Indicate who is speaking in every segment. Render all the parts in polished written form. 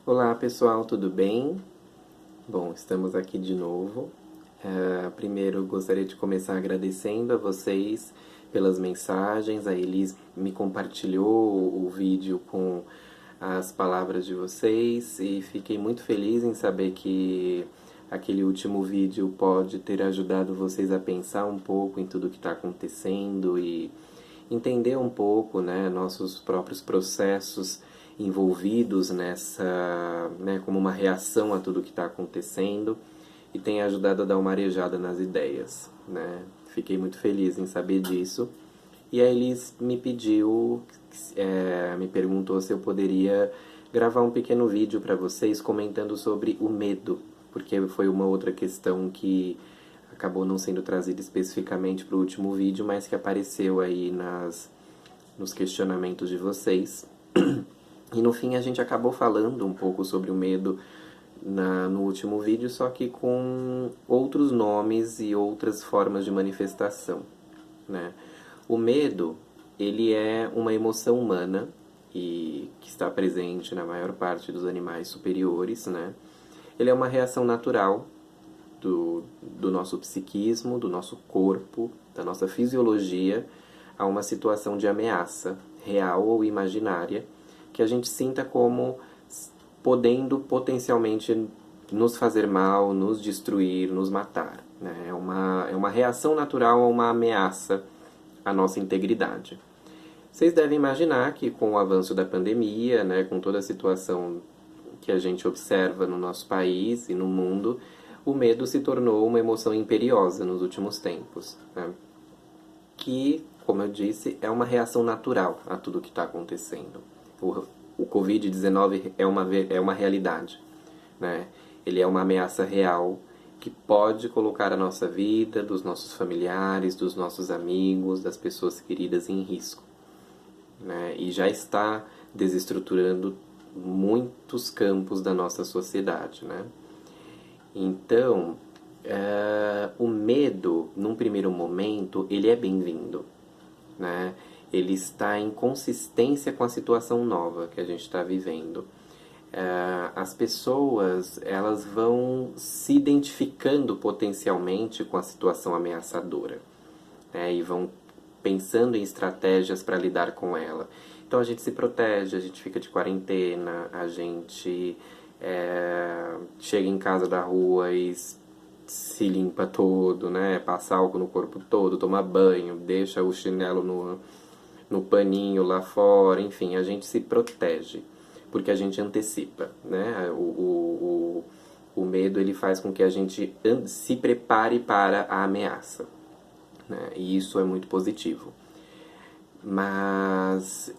Speaker 1: Olá pessoal, tudo bem? Bom, estamos aqui de novo. Primeiro gostaria de começar agradecendo a vocês pelas mensagens. A Elis me compartilhou o vídeo com as palavras de vocês e fiquei muito feliz em saber que aquele último vídeo pode ter ajudado vocês a pensar um pouco em tudo que está acontecendo e entender um pouco, né, nossos próprios processos envolvidos nessa, né, como uma reação a tudo que está acontecendo e tem ajudado a dar uma arejada nas ideias, né? Fiquei muito feliz em saber disso. E aí Elis me pediu, me perguntou se eu poderia gravar um pequeno vídeo para vocês comentando sobre o medo, porque foi uma outra questão que acabou não sendo trazida especificamente para o último vídeo, mas que apareceu aí nos questionamentos de vocês. E no fim a gente acabou falando um pouco sobre o medo no último vídeo, só que com outros nomes e outras formas de manifestação, né? O medo, ele é uma emoção humana e que está presente na maior parte dos animais superiores, né? Ele é uma reação natural do nosso psiquismo, do nosso corpo, da nossa fisiologia a uma situação de ameaça, real ou imaginária, que a gente sinta como podendo potencialmente nos fazer mal, nos destruir, nos matar, né? É uma reação natural a uma ameaça à nossa integridade. Vocês devem imaginar que com o avanço da pandemia, né, com toda a situação que a gente observa no nosso país e no mundo, o medo se tornou uma emoção imperiosa nos últimos tempos, né? Que, como eu disse, é uma reação natural a tudo que está acontecendo. O Covid-19 é uma realidade, né? Ele é uma ameaça real que pode colocar a nossa vida, dos nossos familiares, dos nossos amigos, das pessoas queridas em risco, né? E já está desestruturando muitos campos da nossa sociedade, né? Então, o medo, num primeiro momento, ele é bem-vindo, né? Ele está em consistência com a situação nova que a gente está vivendo. As pessoas, elas vão se identificando potencialmente com a situação ameaçadora, né? E vão pensando em estratégias para lidar com ela. Então a gente se protege, a gente fica de quarentena, a gente chega em casa da rua e se limpa todo, né? Passa álcool no corpo todo, toma banho, deixa o chinelo no paninho lá fora, enfim, a gente se protege, porque a gente antecipa, né? O medo ele faz com que a gente se prepare para a ameaça, né? E isso é muito positivo. Mas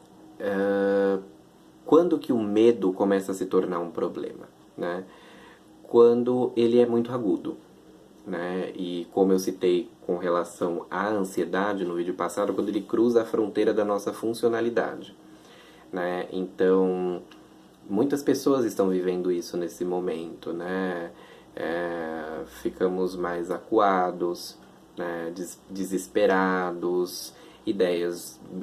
Speaker 1: quando que o medo começa a se tornar um problema, né? Quando ele é muito agudo, né? E como eu citei com relação à ansiedade no vídeo passado, quando ele cruza a fronteira da nossa funcionalidade, né? Então, muitas pessoas estão vivendo isso nesse momento, né? Ficamos mais acuados, né? Desesperados,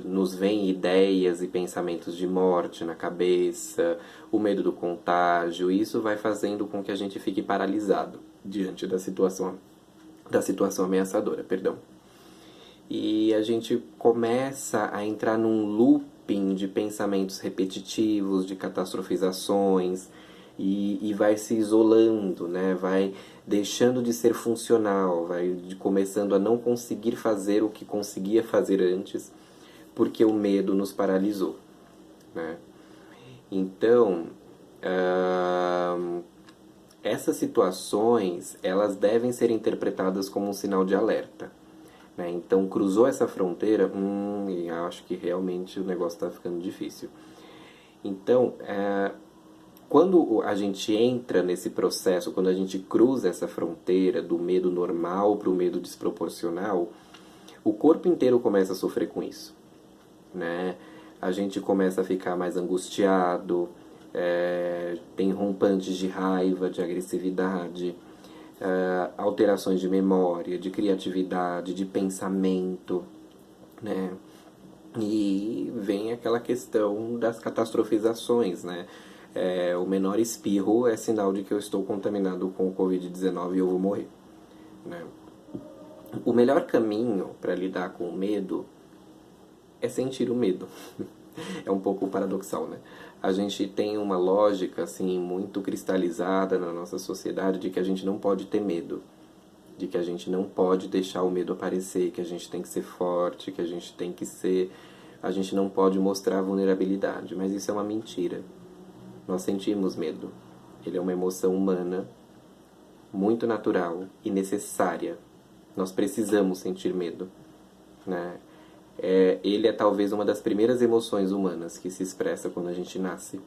Speaker 1: nos vêm ideias e pensamentos de morte na cabeça, o medo do contágio, e isso vai fazendo com que a gente fique paralisado diante da situação ameaçadora, perdão. E a gente começa a entrar num looping de pensamentos repetitivos, de catastrofizações, e vai se isolando, né? Vai deixando de ser funcional, começando a não conseguir fazer o que conseguia fazer antes, porque o medo nos paralisou, né? Então, essas situações, elas devem ser interpretadas como um sinal de alerta, né? Então, cruzou essa fronteira, e acho que realmente o negócio está ficando difícil. Então, quando a gente entra nesse processo, quando a gente cruza essa fronteira do medo normal para o medo desproporcional, o corpo inteiro começa a sofrer com isso, né? A gente começa a ficar mais angustiado, tem rompantes de raiva, de agressividade, alterações de memória, de criatividade, de pensamento, né? E vem aquela questão das catastrofizações, né? O menor espirro é sinal de que eu estou contaminado com o Covid-19 e eu vou morrer, né? O melhor caminho para lidar com o medo é sentir o medo. É um pouco paradoxal, né? A gente tem uma lógica assim muito cristalizada na nossa sociedade de que a gente não pode ter medo, de que a gente não pode deixar o medo aparecer, que a gente tem que ser forte, que a gente não pode mostrar vulnerabilidade, mas isso é uma mentira. Nós sentimos medo. Ele é uma emoção humana, muito natural e necessária. Nós precisamos sentir medo, né? Ele é talvez uma das primeiras emoções humanas que se expressa quando a gente nasce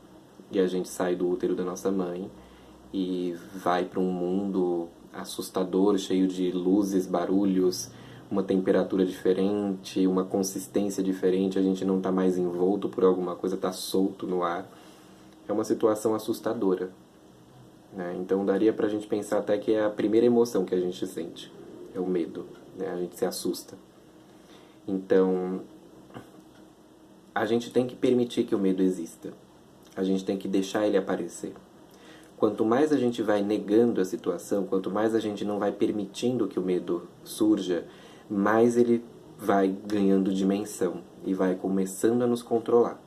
Speaker 1: e a gente sai do útero da nossa mãe e vai para um mundo assustador, cheio de luzes, barulhos, uma temperatura diferente, uma consistência diferente, a gente não está mais envolto por alguma coisa, está solto no ar. É uma situação assustadora, né? Então daria pra gente pensar até que é a primeira emoção que a gente sente, é o medo, né? A gente se assusta. Então, a gente tem que permitir que o medo exista. A gente tem que deixar ele aparecer. Quanto mais a gente vai negando a situação, quanto mais a gente não vai permitindo que o medo surja, mais ele vai ganhando dimensão e vai começando a nos controlar.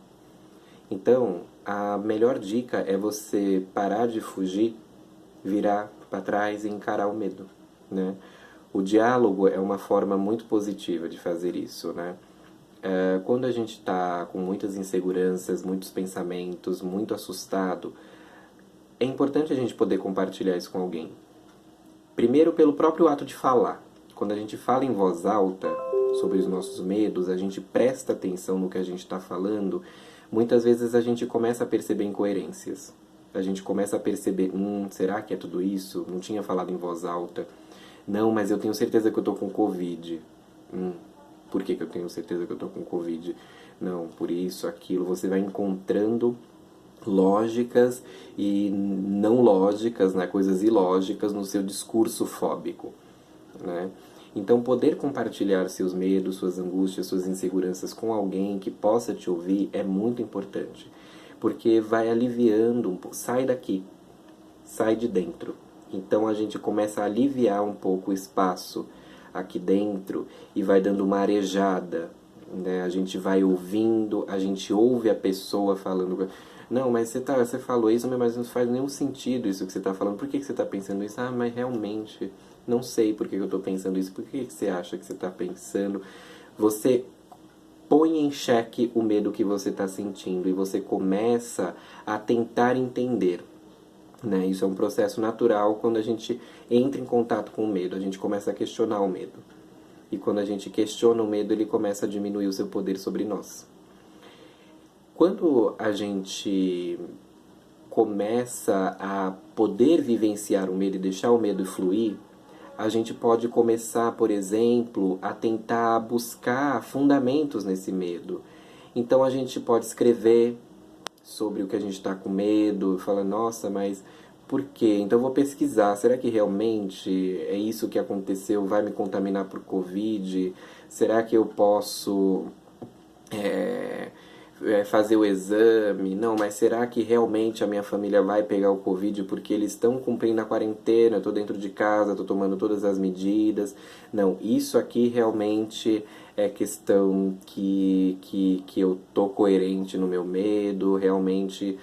Speaker 1: Então, a melhor dica é você parar de fugir, virar para trás e encarar o medo, né? O diálogo é uma forma muito positiva de fazer isso, né? Quando a gente está com muitas inseguranças, muitos pensamentos, muito assustado, é importante a gente poder compartilhar isso com alguém. Primeiro, pelo próprio ato de falar. Quando a gente fala em voz alta sobre os nossos medos, a gente presta atenção no que a gente está falando, muitas vezes a gente começa a perceber incoerências. A gente começa a perceber, será que é tudo isso? Não tinha falado em voz alta. Não, mas eu tenho certeza que eu tô com Covid. Por que eu tenho certeza que eu tô com Covid? Não, por isso, aquilo. Você vai encontrando lógicas e não lógicas, né? Coisas ilógicas no seu discurso fóbico, né? Então, poder compartilhar seus medos, suas angústias, suas inseguranças com alguém que possa te ouvir é muito importante. Porque vai aliviando um pouco. Sai daqui. Sai de dentro. Então a gente começa a aliviar um pouco o espaço aqui dentro e vai dando uma arejada, né? A gente vai ouvindo, a gente ouve a pessoa falando. Não, mas você falou isso, mas não faz nenhum sentido isso que você está falando. Por que você está pensando isso? Ah, mas realmente não sei por que eu estou pensando isso. Por que você acha que você está pensando? Você põe em xeque o medo que você está sentindo e você começa a tentar entender. Né? Isso é um processo natural quando a gente entra em contato com o medo, a gente começa a questionar o medo. E quando a gente questiona o medo, ele começa a diminuir o seu poder sobre nós. Quando a gente começa a poder vivenciar o medo e deixar o medo fluir, a gente pode começar, por exemplo, a tentar buscar fundamentos nesse medo. Então a gente pode escrever sobre o que a gente está com medo, fala, nossa, mas por quê? Então eu vou pesquisar, será que realmente é isso que aconteceu, vai me contaminar por Covid? Será que eu posso fazer o exame? Não, mas será que realmente a minha família vai pegar o Covid porque eles estão cumprindo a quarentena, eu estou dentro de casa, estou tomando todas as medidas? Não, isso aqui realmente é questão que eu tô coerente no meu medo, realmente